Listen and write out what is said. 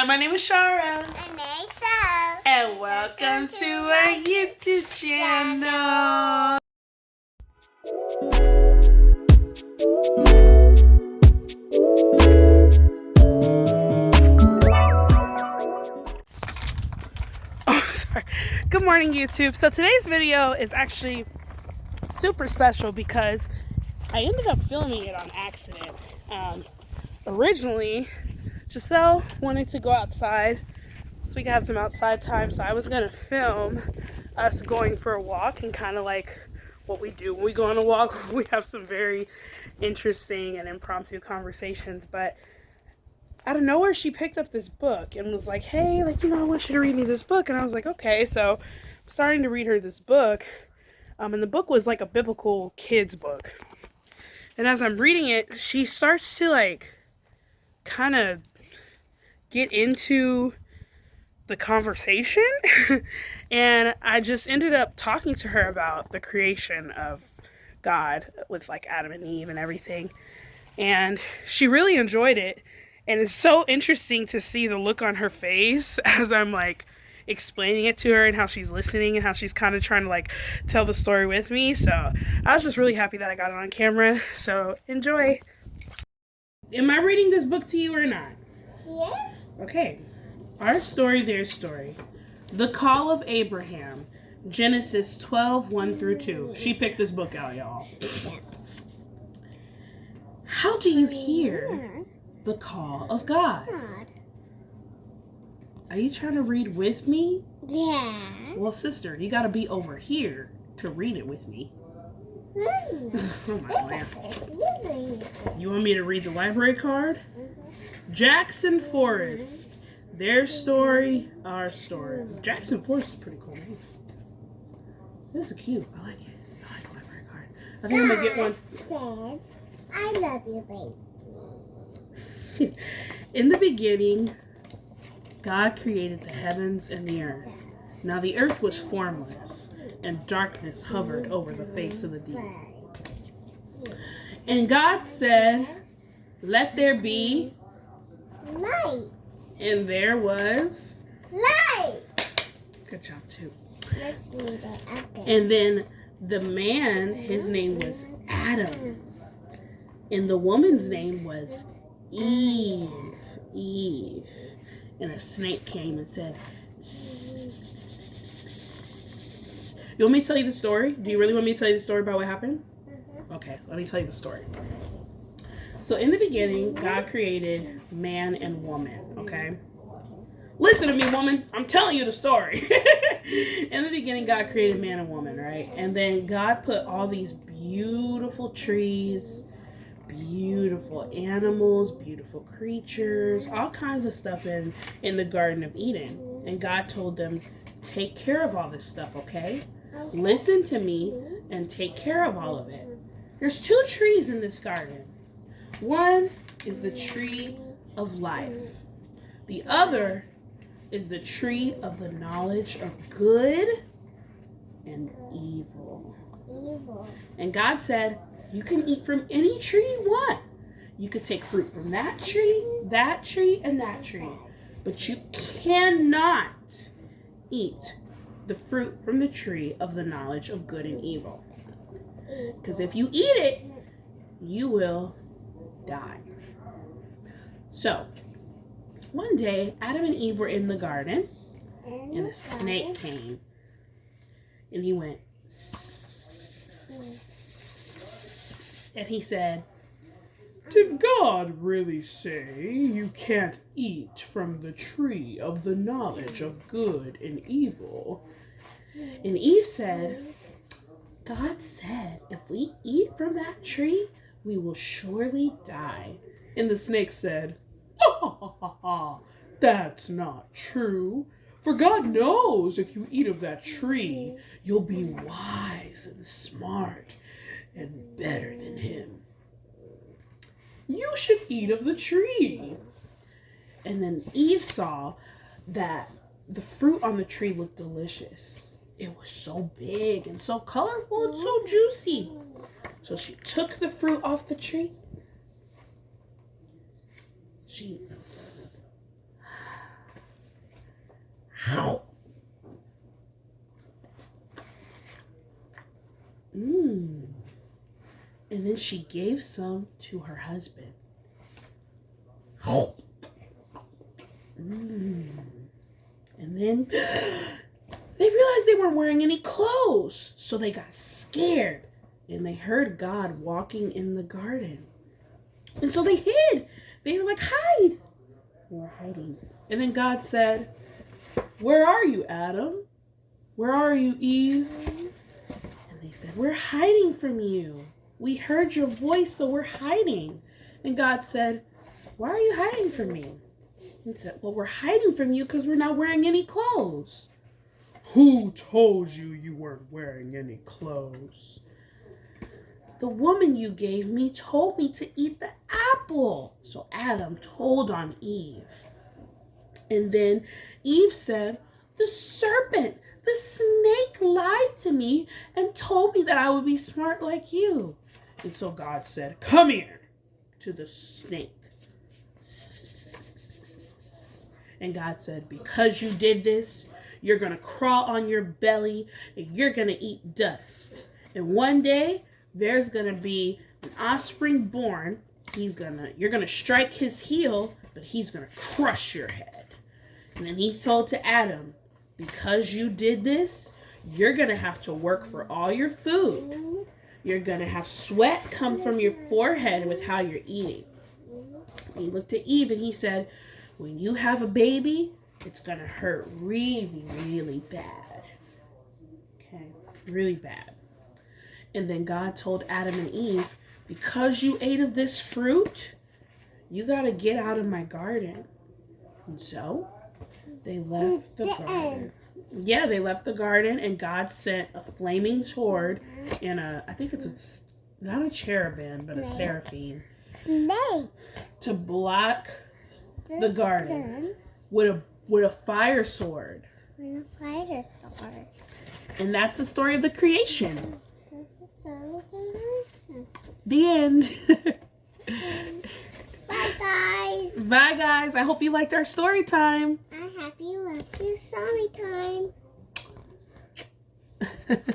my name is Shara. And Asa. And welcome to our YouTube channel. Oh, sorry. Good morning, YouTube. So today's video is actually super special because I ended up filming it on accident. Originally, Giselle wanted to go outside so we could have some outside time, so I was gonna film us going for a walk and kind of like what we do when we go on a walk. We have some very interesting and impromptu conversations, but out of nowhere she picked up this book and was like, hey, like, I want you to read me this book. And I was like, okay. So I'm starting to read her this book, and the book was like a biblical kids book. And as I'm reading it, she starts to like kind of get into the conversation. And I just ended up talking to her about the creation of God with like Adam and Eve and everything. And she really enjoyed it. And it's so interesting to see the look on her face as I'm like explaining it to her and how she's listening and how she's kind of trying to like tell the story with me. So I was just really happy that I got it on camera. So enjoy. Am I reading this book to you or not? Yes. Okay. Our story, their story. The Call of Abraham. Genesis 12, 1 through 2. She picked this book out, y'all. How do you hear the call of God? Are you trying to read with me? Yeah. Well, sister, you gotta be over here to read it with me. Oh my land. You want me to read the library card? Jackson Forest. Their story, our story. Jackson Forest is a pretty cool name. This is cute. I like it. I like the library card. I think I'm gonna get one. Said, I love you, baby. In the beginning, God created the heavens and the earth. Now the earth was formless, and darkness hovered over the face of the deep. And God said, let there be Light. And there was Light. Good job, too. Let's read it again. And then the man, his name was Adam. And the woman's name was Eve. Eve. And a snake came and said, you want me to tell you the story? Do you really want me to tell you the story about what happened? Okay, let me tell you the story. So in the beginning, God created man and woman, okay? Listen to me, woman. I'm telling you the story. In the beginning, God created man and woman, right? And then God put all these beautiful trees, beautiful animals, beautiful creatures, all kinds of stuff in the Garden of Eden. And God told them, take care of all this stuff, okay? Listen to me and take care of all of it. There's 2 trees in this garden. One is the tree of life. The other is the tree of the knowledge of good and evil. And God said, you can eat from any tree you want. You could take fruit from that tree, and that tree. But you cannot eat the fruit from the tree of the knowledge of good and evil. Because if you eat it, you will die. So, one day, Adam and Eve were in the garden, and a snake came, and he went, and he said, did God really say you can't eat from the tree of the knowledge of good and evil? And Eve said, God said, if we eat from that tree, we will surely die. And the snake said, that's not true. For God knows if you eat of that tree, you'll be wise and smart and better than him. You should eat of the tree. And then Eve saw that the fruit on the tree looked delicious. It was so big and so colorful and so juicy. So she took the fruit off the tree. She And then she gave some to her husband. And then they realized they weren't wearing any clothes. So they got scared. And they heard God walking in the garden. And so they hid. They were like, hide. They were hiding. And then God said, where are you, Adam? Where are you, Eve? And they said, we're hiding from you. We heard your voice, so we're hiding. And God said, why are you hiding from me? He said, well, we're hiding from you because we're not wearing any clothes. Who told you you weren't wearing any clothes? The woman you gave me told me to eat the apple. So Adam told on Eve. And then Eve said, the serpent, the snake lied to me and told me that I would be smart like you. And so God said, come here, to the snake. And God said, because you did this, you're going to crawl on your belly and you're going to eat dust. And one day, there's going to be an offspring born. You're going to strike his heel, but he's going to crush your head. And then he told to Adam, because you did this, you're going to have to work for all your food. You're going to have sweat come from your forehead with how you're eating. He looked at Eve and he said, when you have a baby, it's going to hurt really, really bad. Okay, really bad. And then God told Adam and Eve, because you ate of this fruit, you got to get out of my garden. And so they left the garden. Yeah, they left the garden, and God sent a flaming sword and I think it's not a cherubim, but a seraphim. Snake. To block the garden with a fire sword. With a fire sword. And that's the story of the creation. The end. Bye, guys. Bye, guys. I hope you liked our story time. I hope you liked your story time.